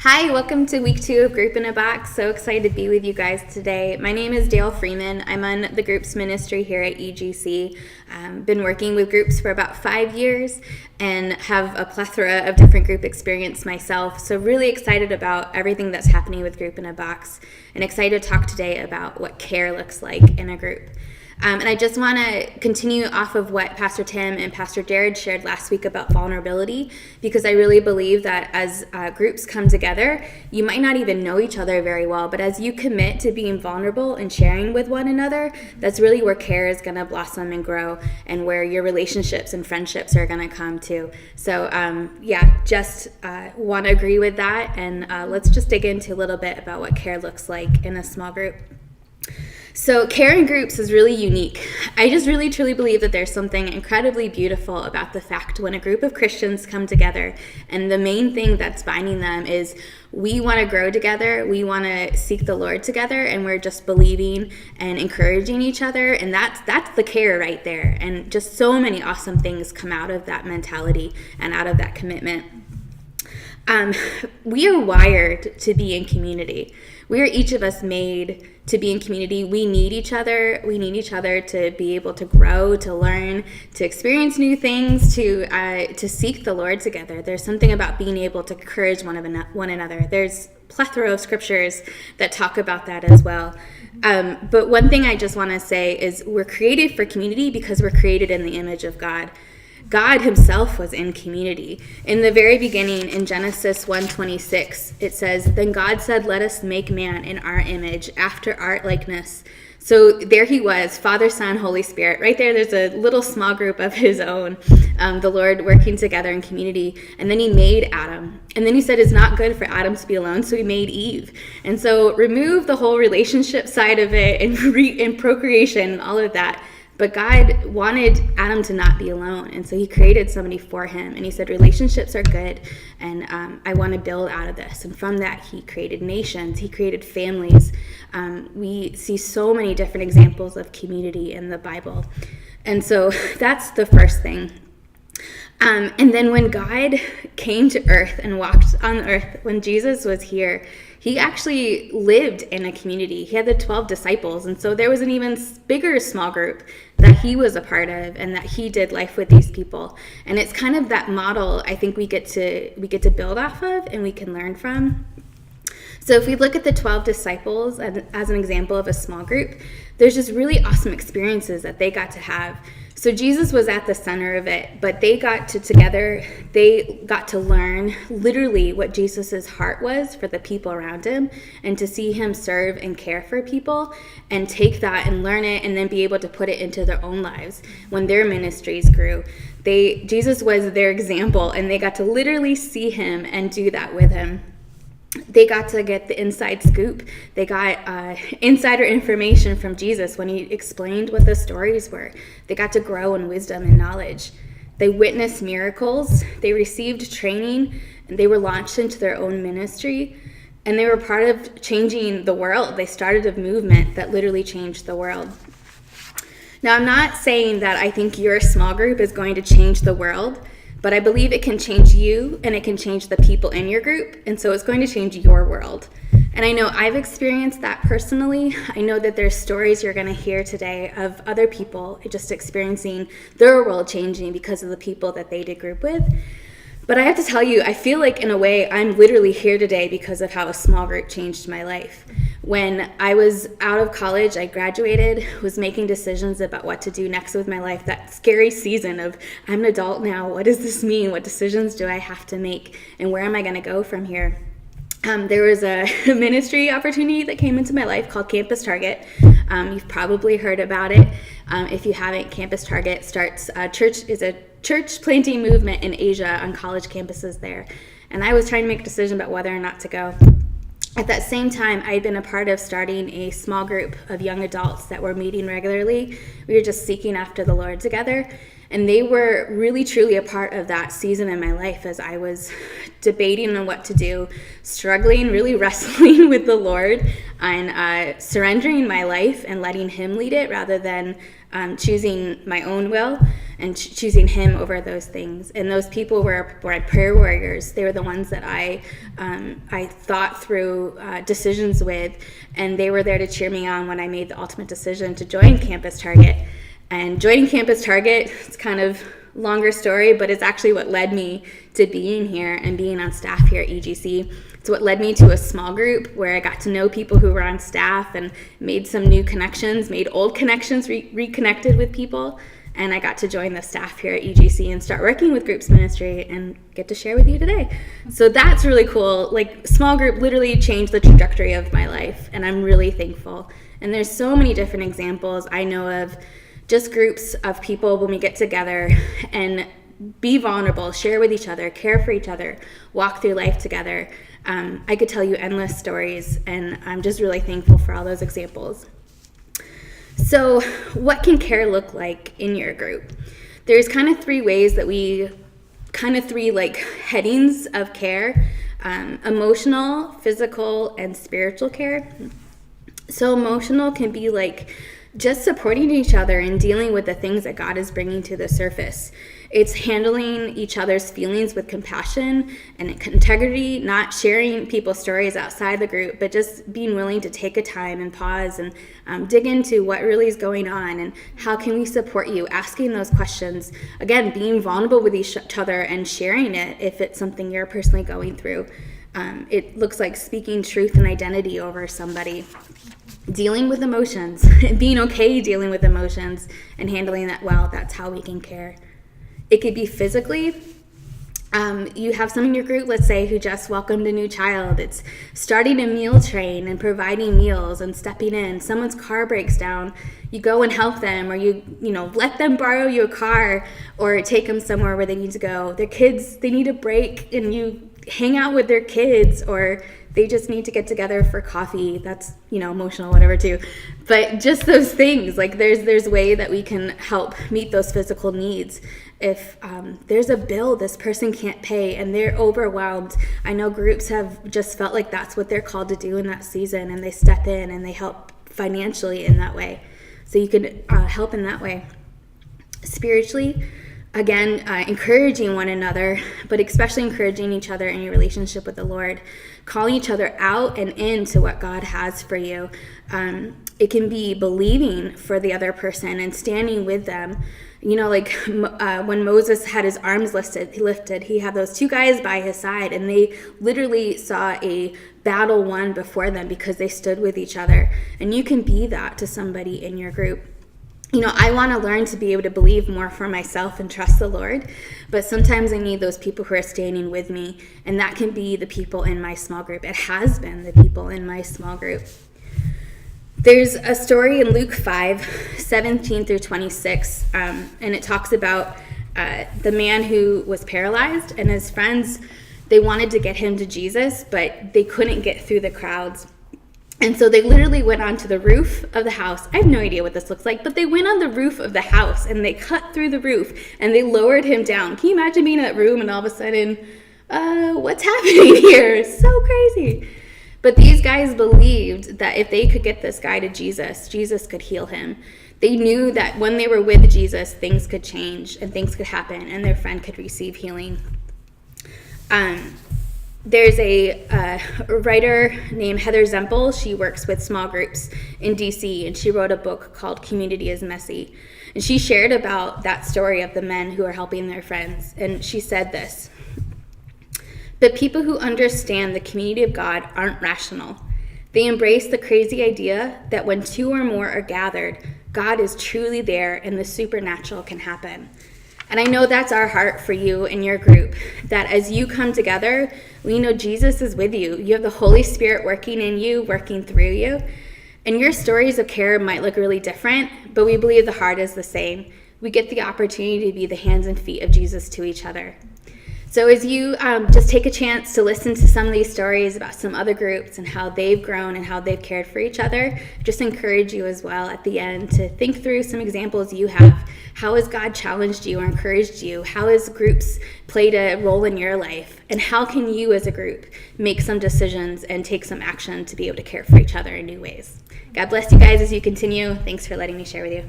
Hi, welcome to week 2 of Group in a Box. So excited to be with you guys today. My name is Dayle Freeman. I'm on the groups ministry here at EGC. Been working with groups for about 5 years and have a plethora of different group experience myself. So really excited about everything that's happening with Group in a Box and excited to talk today about what care looks like in a group. And I just want to continue off of what Pastor Tim and Pastor Jared shared last week about vulnerability, because I really believe that as groups come together, you might not even know each other very well, but as you commit to being vulnerable and sharing with one another, that's really where care is going to blossom and grow, and where your relationships and friendships are going to come too. So just want to agree with that, and let's just dig into a little bit about what care looks like in a small group. So care in groups is really unique. I just really truly believe that there's something incredibly beautiful about the fact when a group of Christians come together, and the main thing that's binding them is we want to grow together, we want to seek the Lord together, and we're just believing and encouraging each other, and that's the care right there. And just so many awesome things come out of that mentality and out of that commitment. We are wired to be in community. We are each of us made to be in community. We need each other. We need each other to be able to grow, to learn, to experience new things, to seek the Lord together. There's something about being able to encourage one another. There's plethora of scriptures that talk about that as well. But one thing I just want to say is we're created for community because we're created in the image of God. God himself was in community. In the very beginning, in Genesis 1:26, it says, "Then God said, 'Let us make man in our image, after our likeness.'" So there he was, Father, Son, Holy Spirit. Right there's a little small group of his own, the Lord working together in community. And then he made Adam. And then he said it's not good for Adam to be alone, so he made Eve. And so remove the whole relationship side of it and procreation and all of that. But God wanted Adam to not be alone, and so he created somebody for him. And he said, relationships are good, and I want to build out of this. And from that, he created nations, he created families. We see so many different examples of community in the Bible. And so that's the first thing. And then when God came to earth and walked on earth, when Jesus was here, he actually lived in a community. He had the 12 disciples, and so there was an even bigger small group that he was a part of, and that he did life with these people. And it's kind of that model I think we get to build off of and we can learn from. So if we look at the 12 disciples as an example of a small group, there's just really awesome experiences that they got to have. So Jesus was at the center of it, but they got to learn literally what Jesus's heart was for the people around him, and to see him serve and care for people and take that and learn it and then be able to put it into their own lives when their ministries grew. Jesus was their example, and they got to literally see him and do that with him. They got to get the inside scoop. They got insider information from Jesus when he explained what the stories were. They got to grow in wisdom and knowledge. They witnessed miracles. They received training, and they were launched into their own ministry. And they were part of changing the world. They started a movement that literally changed the world. Now, I'm not saying that I think your small group is going to change the world, but I believe it can change you, and it can change the people in your group, and so it's going to change your world. And I know I've experienced that personally. I know that there's stories you're going to hear today of other people just experiencing their world changing because of the people that they did group with. But I have to tell you, I feel like in a way I'm literally here today because of how a small group changed my life. When I was out of college, I graduated, was making decisions about what to do next with my life. That scary season of, I'm an adult now, what does this mean? What decisions do I have to make? And where am I going to go from here? There was a ministry opportunity that came into my life called Campus Target. You've probably heard about it. If you haven't, Campus Target is a church planting movement in Asia on college campuses there. And I was trying to make a decision about whether or not to go. At that same time, I had been a part of starting a small group of young adults that were meeting regularly. We were just seeking after the Lord together. And they were really, truly a part of that season in my life as I was debating on what to do, struggling, really wrestling with the Lord, and surrendering my life and letting him lead it rather than choosing my own will and choosing him over those things. And those people were my prayer warriors. They were the ones that I thought through decisions with, and they were there to cheer me on when I made the ultimate decision to join Campus Target. And joining Campus Target, it's kind of longer story, but it's actually what led me to being here and being on staff here at EGC. It's what led me to a small group where I got to know people who were on staff and made some new connections, made old connections, reconnected with people, and I got to join the staff here at EGC and start working with groups ministry and get to share with you today. So that's really cool. Like, small group literally changed the trajectory of my life, and I'm really thankful. And there's so many different examples I know of, just groups of people when we get together and be vulnerable, share with each other, care for each other, walk through life together. I could tell you endless stories, and I'm just really thankful for all those examples. So what can care look like in your group? There's kind of three ways that three like headings of care: emotional, physical, and spiritual care. So emotional can be like just supporting each other and dealing with the things that God is bringing to the surface. It's handling each other's feelings with compassion and integrity, not sharing people's stories outside the group, but just being willing to take a time and pause and dig into what really is going on and how can we support you, asking those questions. Again, being vulnerable with each other and sharing it if it's something you're personally going through. It looks like speaking truth and identity over somebody. Dealing with emotions, being okay dealing with emotions and handling that well. That's how we can care. It could be physically. You have someone in your group, let's say, who just welcomed a new child. It's starting a meal train and providing meals and stepping in. Someone's car breaks down. You go and help them, or you let them borrow your car or take them somewhere where they need to go. Their kids, they need a break, and you hang out with their kids, or they just need to get together for coffee. That's, emotional, whatever too. But just those things, like there's a way that we can help meet those physical needs. If there's a bill this person can't pay and they're overwhelmed, I know groups have just felt like that's what they're called to do in that season, and they step in and they help financially in that way. So you could help in that way. Spiritually, again, encouraging one another, but especially encouraging each other in your relationship with the Lord, calling each other out and into what God has for you. It can be believing for the other person and standing with them. When Moses had his arms lifted, he had those two guys by his side, and they literally saw a battle won before them because they stood with each other. And you can be that to somebody in your group. I want to learn to be able to believe more for myself and trust the Lord, but sometimes I need those people who are standing with me, and that can be the people in my small group. It has been the people in my small group. There's a story in Luke 5:17 through 26, and it talks about the man who was paralyzed, and his friends, they wanted to get him to Jesus, but they couldn't get through the crowds. And so they literally went onto the roof of the house. I have no idea what this looks like, but they went on the roof of the house and they cut through the roof and they lowered him down. Can you imagine being in that room and all of a sudden, what's happening here? It's so crazy. But these guys believed that if they could get this guy to Jesus, Jesus could heal him. They knew that when they were with Jesus, things could change and things could happen and their friend could receive healing. There's a writer named Heather Zempel. She works with small groups in DC, and she wrote a book called Community is Messy. And she shared about that story of the men who are helping their friends. And she said this: "But people who understand the community of God aren't rational. They embrace the crazy idea that when two or more are gathered, God is truly there and the supernatural can happen." And I know that's our heart for you and your group, that as you come together, we know Jesus is with you. You have the Holy Spirit working in you, working through you. And your stories of care might look really different, but we believe the heart is the same. We get the opportunity to be the hands and feet of Jesus to each other. So as you just take a chance to listen to some of these stories about some other groups and how they've grown and how they've cared for each other, just encourage you as well at the end to think through some examples you have. How has God challenged you or encouraged you? How has groups played a role in your life? And how can you as a group make some decisions and take some action to be able to care for each other in new ways? God bless you guys as you continue. Thanks for letting me share with you.